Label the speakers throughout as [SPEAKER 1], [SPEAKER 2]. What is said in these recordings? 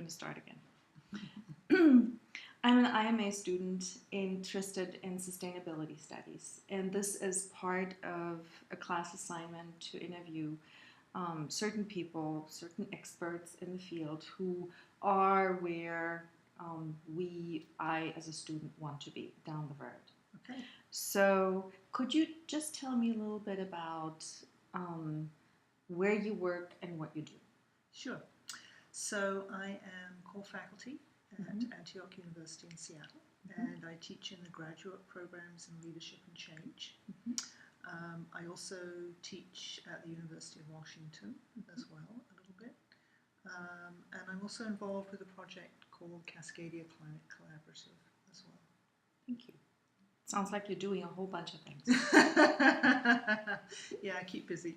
[SPEAKER 1] to start again. I'm an IMA student interested in sustainability studies, and this is part of a class assignment to interview certain people, certain experts in the field who are where I as a student want to be down the road.
[SPEAKER 2] Okay.
[SPEAKER 1] So, could you just tell me a little bit about where you work and what you do?
[SPEAKER 2] Sure. So I am core faculty at Antioch University in Seattle, and I teach in the graduate programs in leadership and change. I also teach at the University of Washington as well, a little bit. And I'm also involved with a project called Cascadia Climate Collaborative as well.
[SPEAKER 1] Thank you. Sounds like you're doing a whole bunch of things.
[SPEAKER 2] Yeah, I keep busy.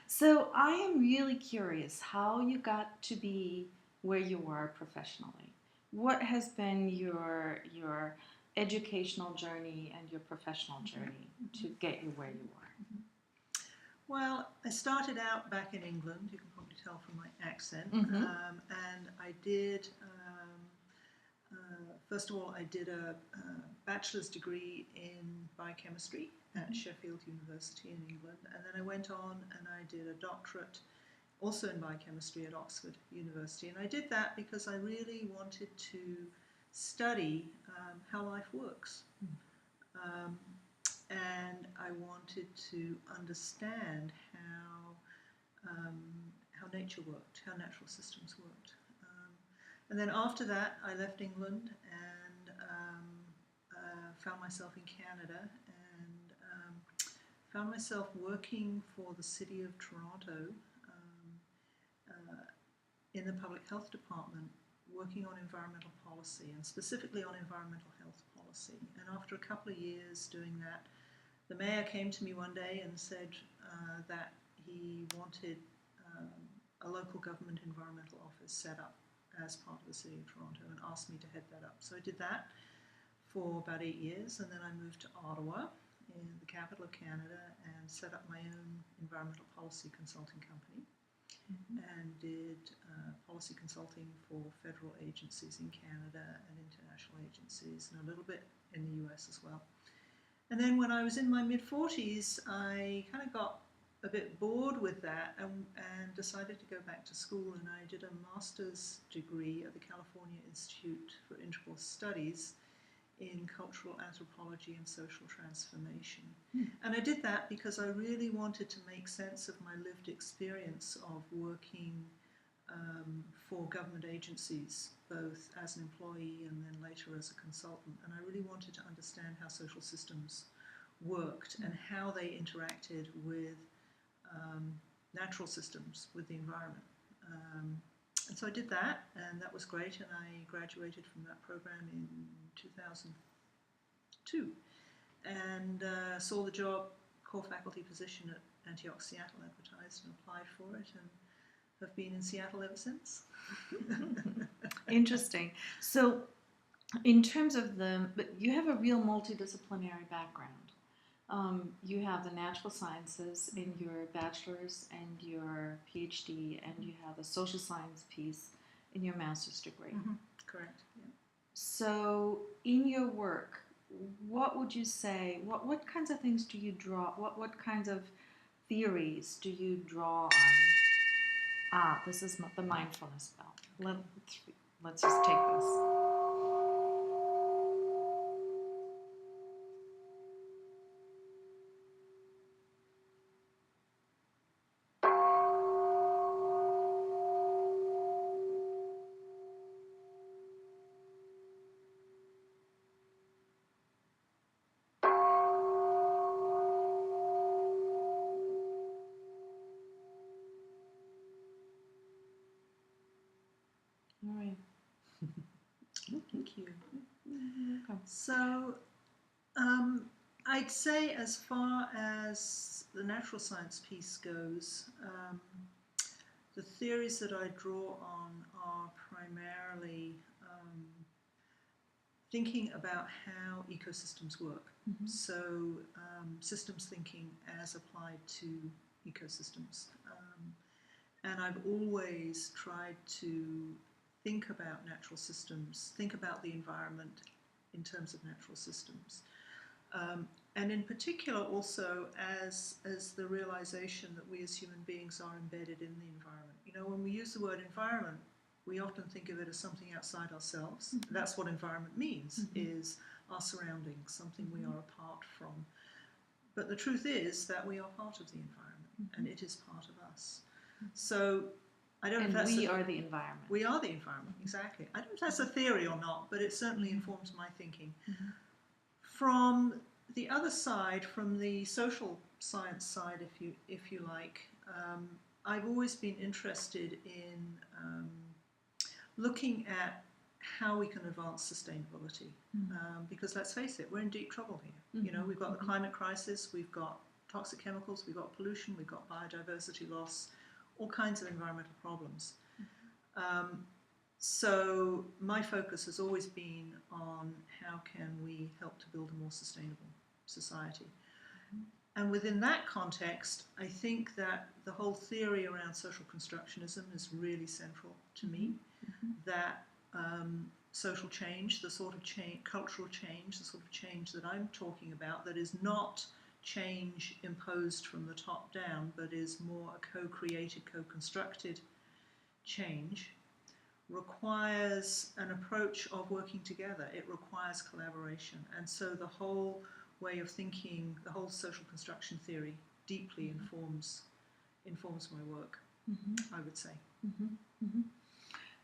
[SPEAKER 1] So I am really curious how you got to be where you are professionally. What has been your educational journey and your professional journey to get you where you are?
[SPEAKER 2] Well, I started out back in England, you can probably tell from my accent, and I did, first of all, I did a bachelor's degree in biochemistry at Sheffield University in England, and then I went on and I did a doctorate also in biochemistry at Oxford University, and I did that because I really wanted to study how life works. And I wanted to understand how nature worked, how natural systems worked. And then after that, I left England and found myself in Canada and found myself working for the city of Toronto in the public health department, working on environmental policy and specifically on environmental health policy. And after a couple of years doing that, the mayor came to me one day and said that he wanted a local government environmental office set up as part of the City of Toronto and asked me to head that up. So I did that for about 8 years, and then I moved to Ottawa, in the capital of Canada, and set up my own environmental policy consulting company and did policy consulting for federal agencies in Canada and international agencies, and a little bit in the US as well. And then when I was in my mid-40s, I kind of got a bit bored with that and decided to go back to school, and I did a master's degree at the California Institute for Integral Studies in cultural anthropology and social transformation. And I did that because I really wanted to make sense of my lived experience of working for government agencies, both as an employee and then later as a consultant. And I really wanted to understand how social systems worked and how they interacted with natural systems, with the environment. And so I did that, and that was great, and I graduated from that program in 2002 and saw the job core faculty position at Antioch Seattle advertised and applied for it, and have been in Seattle ever since.
[SPEAKER 1] Interesting. So in terms of but you have a real multidisciplinary background. You have the natural sciences in your bachelor's and your PhD, and you have a social science piece in your master's degree.
[SPEAKER 2] Correct. Yeah.
[SPEAKER 1] So in your work, what would you say, what kinds of things do you draw, what kinds of theories do you draw on? This is the mindfulness bell. Let's just take this. All right.
[SPEAKER 2] Thank you.
[SPEAKER 1] Okay.
[SPEAKER 2] So I'd say as far as the natural science piece goes, the theories that I draw on are primarily thinking about how ecosystems work. So systems thinking as applied to ecosystems. And I've always tried to think about natural systems, think about the environment in terms of natural systems. And in particular also as the realization that we as human beings are embedded in the environment. You know, when we use the word environment, we often think of it as something outside ourselves. Mm-hmm. That's what environment means, mm-hmm. is our surroundings, something we are apart from. But the truth is that we are part of the environment, mm-hmm. and it is part of us. Mm-hmm. So I don't know if that's
[SPEAKER 1] we are the environment.
[SPEAKER 2] We are the environment, exactly. I don't know if that's a theory or not, but it certainly informs my thinking. Mm-hmm. From the other side, from the social science side, if you like, I've always been interested in looking at how we can advance sustainability. Mm-hmm. Because let's face it, we're in deep trouble here. Mm-hmm. You know, we've got the climate crisis, we've got toxic chemicals, we've got pollution, we've got biodiversity loss, all kinds of environmental problems. Mm-hmm. So my focus has always been on how can we help to build a more sustainable society. Mm-hmm. And within that context, I think that the whole theory around social constructionism is really central to me, mm-hmm. that social change, the sort of change, cultural change, the sort of change that I'm talking about, that is not change imposed from the top down, but is more a co-created, co-constructed change, requires an approach of working together. It requires collaboration. And so the whole way of thinking, the whole social construction theory deeply informs my work, mm-hmm. I would say.
[SPEAKER 1] Mm-hmm. Mm-hmm.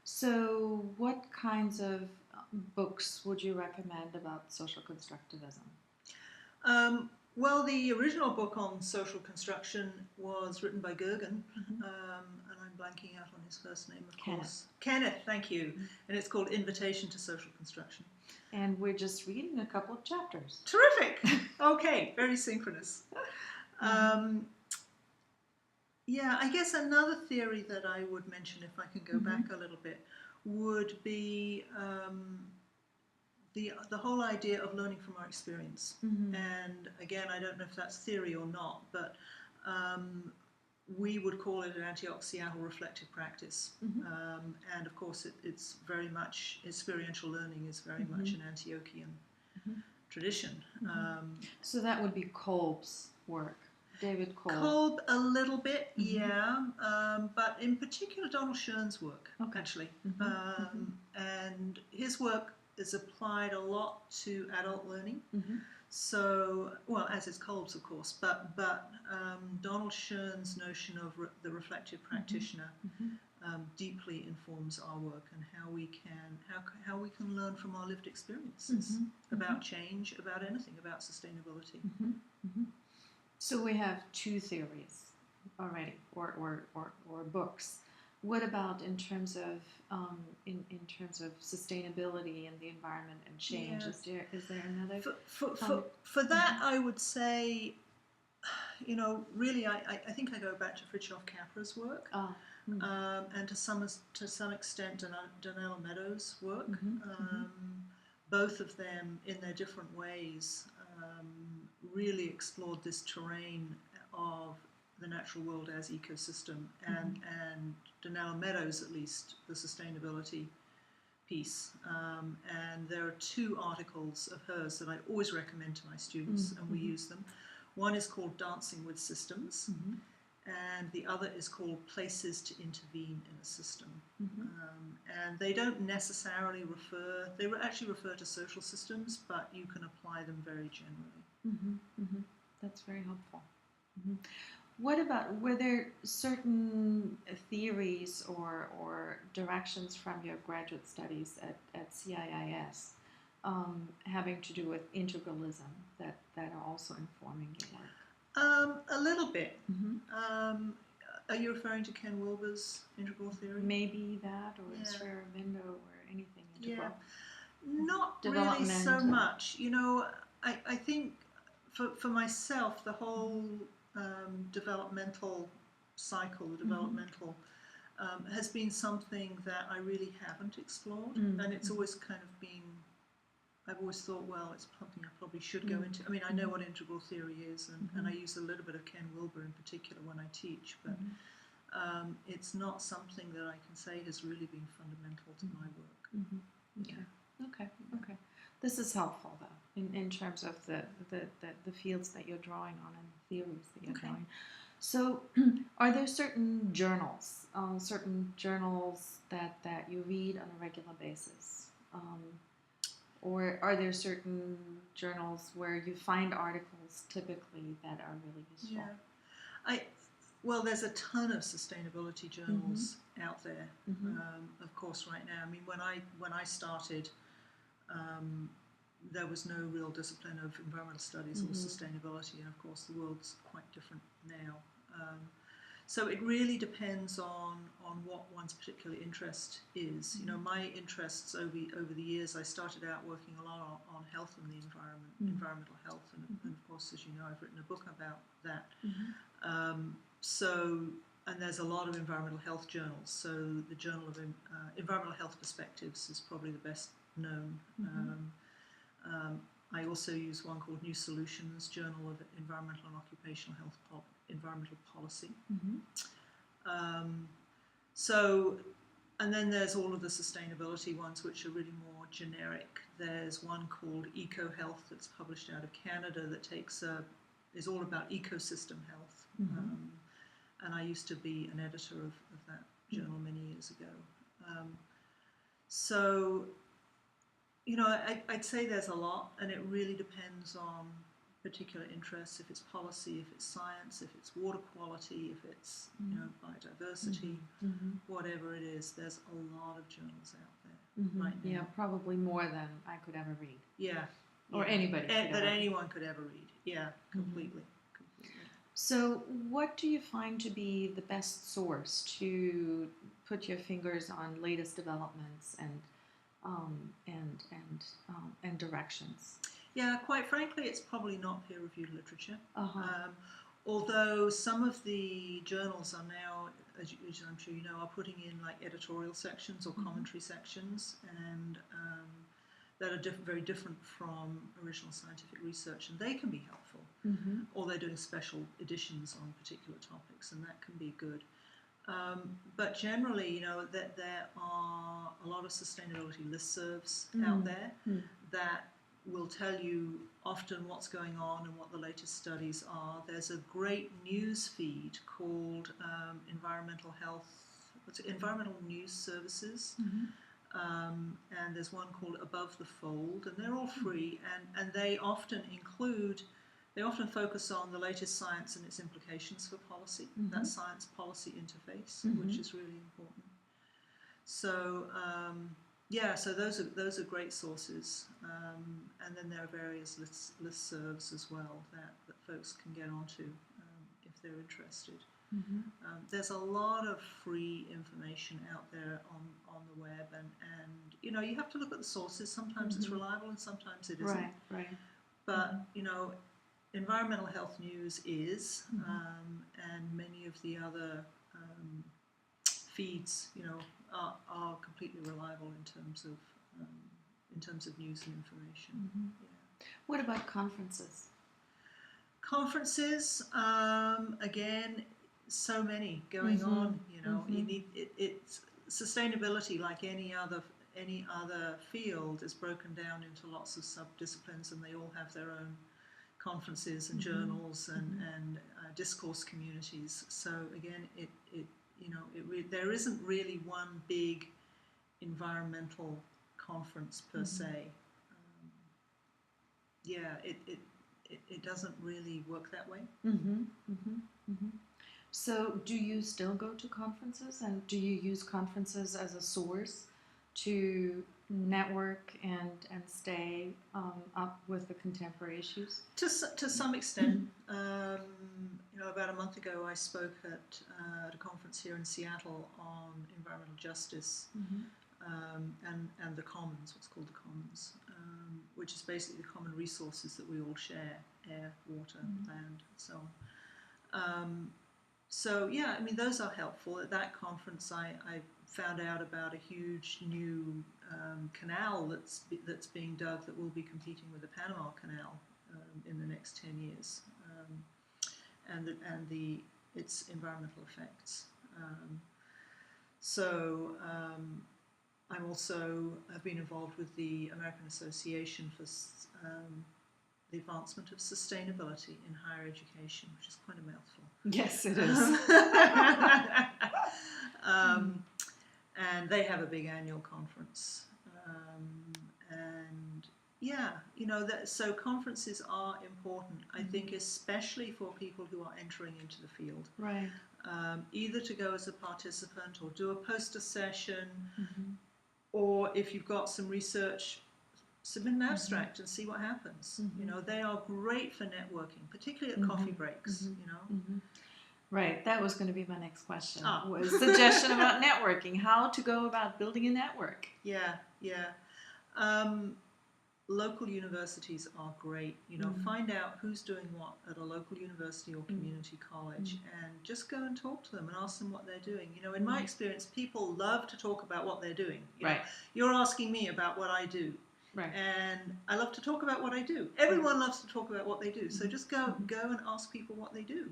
[SPEAKER 1] So what kinds of books would you recommend about social constructivism?
[SPEAKER 2] Well, the original book on social construction was written by Gergen, mm-hmm. And I'm blanking out on his first name, of course. Kenneth, thank you. Mm-hmm. And it's called Invitation to Social Construction.
[SPEAKER 1] And we're just reading a couple of chapters.
[SPEAKER 2] Terrific! Okay, very synchronous. Mm-hmm. Yeah, I guess another theory that I would mention, if I can go mm-hmm. back a little bit, would be the whole idea of learning from our experience. Mm-hmm. And again, I don't know if that's theory or not, but we would call it an Antioch-Seattle reflective practice. Mm-hmm. And of course, it's very much, experiential learning is very mm-hmm. much an Antiochian mm-hmm. tradition. Mm-hmm.
[SPEAKER 1] So that would be Kolb's work. David Kolb.
[SPEAKER 2] Kolb a little bit, mm-hmm. yeah, but in particular Donald Schoen's work, okay. actually. Mm-hmm. And his work is applied a lot to adult learning. Mm-hmm. So, well, as is Kolb's, of course, but Donald Schoen's notion of the reflective practitioner mm-hmm. Deeply informs our work and how we can learn from our lived experiences mm-hmm. about change, about anything, about sustainability.
[SPEAKER 1] Mm-hmm. Mm-hmm. So we have two theories already, or books. What about in terms of in terms of sustainability and the environment and change? Yeah. Is there another?
[SPEAKER 2] For that, I would say, you know, really, I think I go back to Fritjof Capra's work, and to some extent Donella Meadows' work. Mm-hmm. Both of them, in their different ways, really explored this terrain of the natural world as ecosystem, and Donella Meadows, at least, the sustainability piece. And there are two articles of hers that I always recommend to my students, and we use them. One is called Dancing with Systems, and the other is called Places to Intervene in a System. And they don't necessarily they actually refer to social systems, but you can apply them very generally.
[SPEAKER 1] That's very helpful. What about, were there certain theories or directions from your graduate studies at CIIS having to do with integralism that are also informing your work?
[SPEAKER 2] A little bit. Are you referring to Ken Wilber's integral theory?
[SPEAKER 1] Maybe that, or Sverre Vindø, or anything integral.
[SPEAKER 2] Yeah. Not really so much. You know, I think for myself, the whole developmental cycle, the developmental, has been something that I really haven't explored, and it's always kind of been, I've always thought, well, it's something I probably should go into. I mean, I know what integral theory is, and I use a little bit of Ken Wilber in particular when I teach, but it's not something that I can say has really been fundamental to my work.
[SPEAKER 1] Mm-hmm. Okay. This is helpful though, in terms of the fields that you're drawing on and the theories that you're drawing. So, are there certain journals that you read on a regular basis, or are there certain journals where you find articles typically that are really useful?
[SPEAKER 2] Yeah, well, there's a ton of sustainability journals out there. Of course, right now. I mean, when I started, there was no real discipline of environmental studies or sustainability, and of course, the world's quite different now. So it really depends on what one's particular interest is. You know, my interests over the years, I started out working a lot on health and the environment, environmental health, and of course, as you know, I've written a book about that. And there's a lot of environmental health journals. So the Journal of Environmental Health Perspectives is probably the best known. I also use one called New Solutions, Journal of Environmental and Occupational Health Environmental Policy. And then there's all of the sustainability ones, which are really more generic. There's one called Eco Health that's published out of Canada that is all about ecosystem health. And I used to be an editor of that journal many years ago. So, you know, I'd say there's a lot, and it really depends on particular interests, if it's policy, if it's science, if it's water quality, if it's you know, biodiversity, whatever it is. There's a lot of journals out there right now.
[SPEAKER 1] Yeah, probably more than I could ever read.
[SPEAKER 2] Yeah.
[SPEAKER 1] Or anybody
[SPEAKER 2] that anyone could ever read. Yeah, completely.
[SPEAKER 1] So, what do you find to be the best source to put your fingers on latest developments and directions?
[SPEAKER 2] Yeah, quite frankly, it's probably not peer-reviewed literature. Although some of the journals are now, as I'm sure you know, are putting in like editorial sections or commentary sections, and that are very different from original scientific research, and they can be helpful. Or they're doing special editions on particular topics, and that can be good. But generally, you know, that there are a lot of sustainability listservs out there that will tell you often what's going on and what the latest studies are. There's a great news feed called Environmental News Services, and there's one called Above the Fold, and they're all free, and they often focus on the latest science and its implications for policy, that science-policy interface, which is really important. So, so those are great sources, and then there are various listservs as well that folks can get onto if they're interested. There's a lot of free information out there on the web, and you know, you have to look at the sources. Sometimes it's reliable, and sometimes it isn't.
[SPEAKER 1] Right.
[SPEAKER 2] But you know, environmental health news is, and many of the other feeds, you know, are completely reliable in terms of news and information. Yeah.
[SPEAKER 1] What about conferences?
[SPEAKER 2] Conferences, again, so many going on. You know, you need it's sustainability, like any other field, is broken down into lots of sub-disciplines, and they all have their own conferences and journals and discourse communities. So again, there isn't really one big environmental conference per se. It doesn't really work that way.
[SPEAKER 1] So, do you still go to conferences, and do you use conferences as a source to network and stay up with the contemporary issues?
[SPEAKER 2] To some extent. You know, about a month ago, I spoke at a conference here in Seattle on environmental justice and the commons, what's called the commons, which is basically the common resources that we all share: air, water, land, and so on. So yeah, I mean, those are helpful. At that conference, I found out about a huge new canal that's being dug that will be competing with the Panama Canal in the next 10 years, and its environmental effects. I'm also have been involved with the American Association for the Advancement of Sustainability in Higher Education, which is quite a mouthful.
[SPEAKER 1] Yes, it is.
[SPEAKER 2] And they have a big annual conference. And yeah, so conferences are important, I think, especially for people who are entering into the field.
[SPEAKER 1] Right.
[SPEAKER 2] Either to go as a participant or do a poster session, or if you've got some research, submit an abstract and see what happens. They are great for networking, particularly at coffee breaks.
[SPEAKER 1] Right, that was going to be my next question. Was suggestion about networking, how to go about building a network.
[SPEAKER 2] Yeah. Local universities are great. Find out who's doing what at a local university or community college, and just go and talk to them and ask them what they're doing. In my experience, people love to talk about what they're doing. You're asking me about what I do.
[SPEAKER 1] Right.
[SPEAKER 2] And I love to talk about what I do. Everyone loves to talk about what they do. So just go and ask people what they do.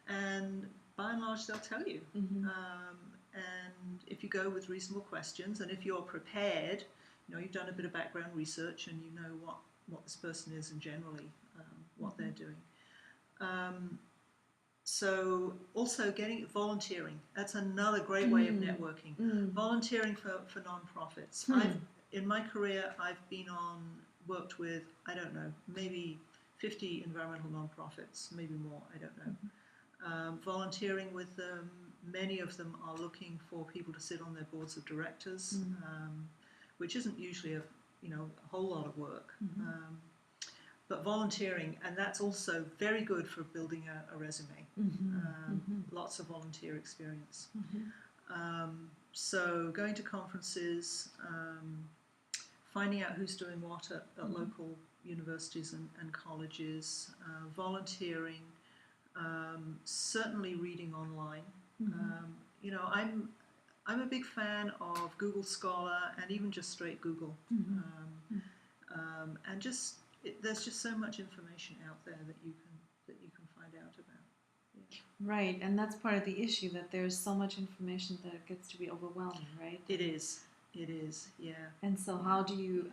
[SPEAKER 2] And by and large, they'll tell you. And if you go with reasonable questions, and if you're prepared, you've done a bit of background research and you know what this person is and generally what they're doing. So also volunteering. That's another great way of networking. Volunteering for nonprofits. In my career, I've worked with, I don't know, maybe 50 environmental nonprofits, maybe more, I don't know. Volunteering with them, many of them are looking for people to sit on their boards of directors, which isn't usually a whole lot of work. But volunteering, and that's also very good for building a resume. Lots of volunteer experience. So going to conferences, finding out who's doing what at local universities and colleges, volunteering, certainly reading online. I'm a big fan of Google Scholar and even just straight Google. And there's just so much information out there that you can find out about. Yeah.
[SPEAKER 1] Right, and that's part of the issue, that there's so much information that it gets to be overwhelming, right?
[SPEAKER 2] It is, yeah.
[SPEAKER 1] And so how do you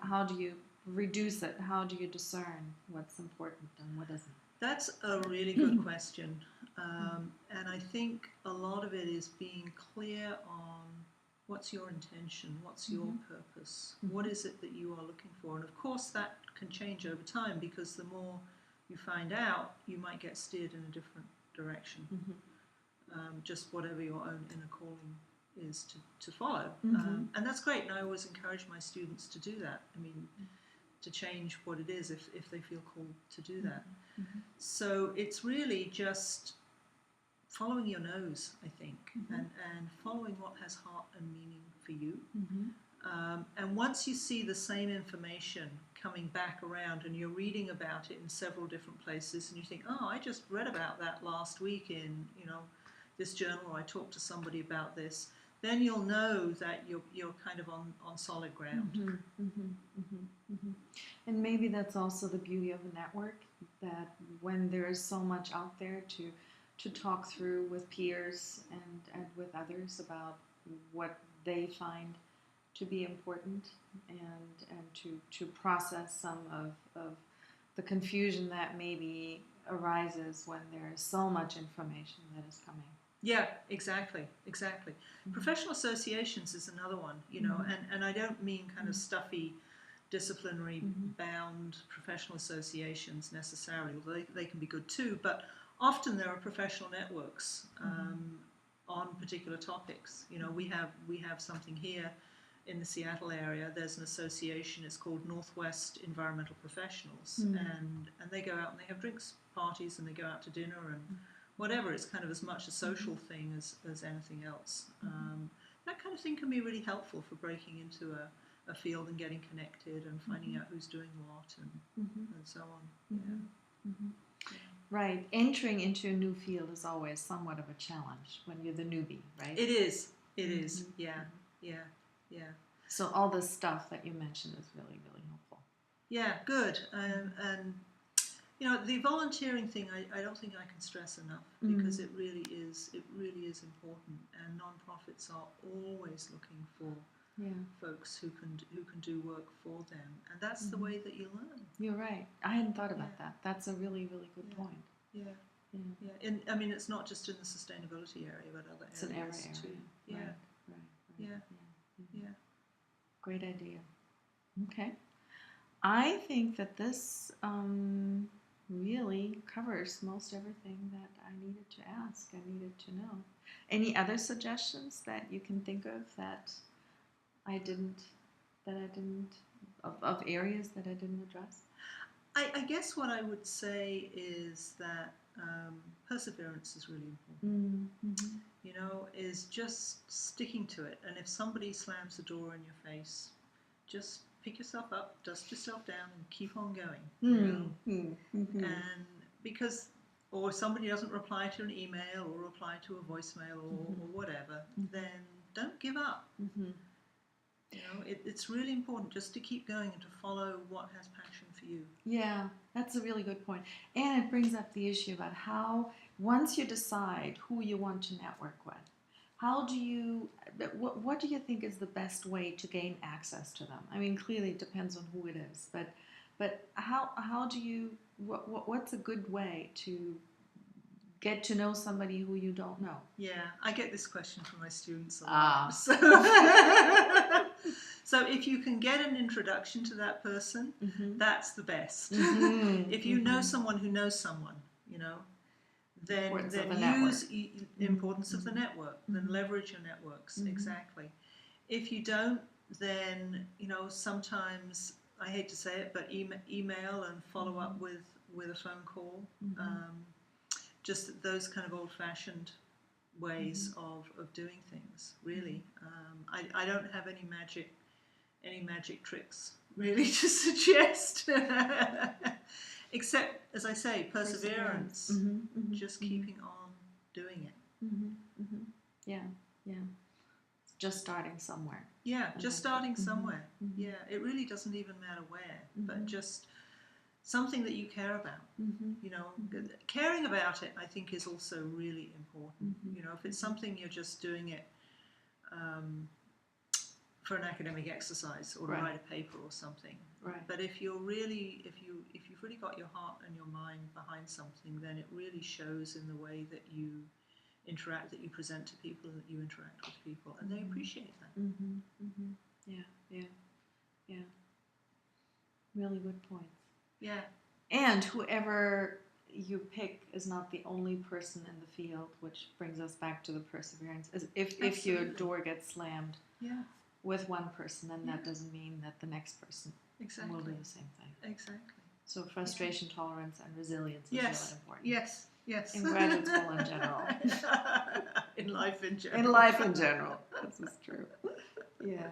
[SPEAKER 1] reduce it? How do you discern what's important and what isn't?
[SPEAKER 2] That's a really good question. And I think a lot of it is being clear on what's your intention, what's your purpose, what is it that you are looking for. And of course that can change over time, because the more you find out, you might get steered in a different direction. Just whatever your own inner calling is to follow. And that's great, and I always encourage my students to do that. I mean, to change what it is if they feel called to do that. So it's really just following your nose, I think, and following what has heart and meaning for you. And once you see the same information coming back around and you're reading about it in several different places, and you think, oh, I just read about that last week in this journal, or I talked to somebody about this, then you'll know that you're kind of on solid ground.
[SPEAKER 1] And maybe that's also the beauty of a network, that when there is so much out there to talk through with peers and with others about what they find to be important, and to process some of the confusion that maybe arises when there is so much information that is coming.
[SPEAKER 2] Yeah, exactly. Professional associations is another one, and I don't mean kind of stuffy, disciplinary bound professional associations necessarily, although they can be good too, but often there are professional networks on particular topics. We have something here in the Seattle area. There's an association, it's called Northwest Environmental Professionals, and they go out and they have drinks parties and they go out to dinner and whatever. It's kind of as much a social thing as anything else. That kind of thing can be really helpful for breaking into a field and getting connected and finding out who's doing what and so on.
[SPEAKER 1] Right. Entering into a new field is always somewhat of a challenge when you're the newbie, right?
[SPEAKER 2] It is. Yeah.
[SPEAKER 1] So all this stuff that you mentioned is really, really helpful.
[SPEAKER 2] Yeah, good. And You know, the volunteering thing, I don't think I can stress enough, because it really is important, and non-profits are always looking for folks who can do work for them, and that's the way that you learn.
[SPEAKER 1] You're right. I hadn't thought about that. That's a really, really good point.
[SPEAKER 2] Yeah.
[SPEAKER 1] Yeah.
[SPEAKER 2] Yeah. I mean, it's not just in the sustainability area, but other
[SPEAKER 1] It's an
[SPEAKER 2] areas
[SPEAKER 1] area.
[SPEAKER 2] too. Yeah.
[SPEAKER 1] Right.
[SPEAKER 2] Yeah.
[SPEAKER 1] Yeah.
[SPEAKER 2] Yeah.
[SPEAKER 1] Great idea. Okay. I think that this really covers most everything that I needed to ask, I needed to know. Any other suggestions that you can think of that I didn't, of areas that I didn't address?
[SPEAKER 2] I guess what I would say is that perseverance is really important.
[SPEAKER 1] Mm-hmm.
[SPEAKER 2] You know, is just sticking to it. And if somebody slams the door in your face, just pick yourself up, dust yourself down, and keep on going. You know? And because, or somebody doesn't reply to an email or reply to a voicemail or whatever, then don't give up. You know, it's really important just to keep going and to follow what has passion for you.
[SPEAKER 1] Yeah, that's a really good point. And it brings up the issue about how, once you decide who you want to network with, how do you, what do you think is the best way to gain access to them? I mean, clearly it depends on who it is, but how do you, what's a good way to get to know somebody who you don't know?
[SPEAKER 2] Yeah, I get this question from my students a
[SPEAKER 1] Ah.
[SPEAKER 2] lot. So if you can get an introduction to that person, that's the best. If you know someone who knows someone, you know, then use the importance of the network, then leverage your networks, exactly. If you don't, then, you know, sometimes, I hate to say it, but email and follow up with a phone call. Just those kind of old-fashioned ways of doing things, really. I don't have any magic tricks, really, to suggest. Except, as I say, perseverance. Just keeping on doing it.
[SPEAKER 1] Yeah. Just starting somewhere.
[SPEAKER 2] Yeah, just starting somewhere. Yeah, it really doesn't even matter where, but just something that you care about. You know, caring about it, I think, is also really important. You know, if it's something you're just doing it for an academic exercise or to write a paper or something.
[SPEAKER 1] Right.
[SPEAKER 2] But if you've really got your heart and your mind behind something, then it really shows in the way that you interact, that you present to people, and that you interact with people, and they appreciate that.
[SPEAKER 1] Yeah. Really good points.
[SPEAKER 2] Yeah.
[SPEAKER 1] And whoever you pick is not the only person in the field, which brings us back to the perseverance. If your door gets slammed with one person, then that doesn't mean that the next person will do the same thing.
[SPEAKER 2] Exactly.
[SPEAKER 1] So frustration tolerance and resilience is really important.
[SPEAKER 2] Yes.
[SPEAKER 1] In graduate school in general.
[SPEAKER 2] In life in general.
[SPEAKER 1] In life in general. This is true. Yeah.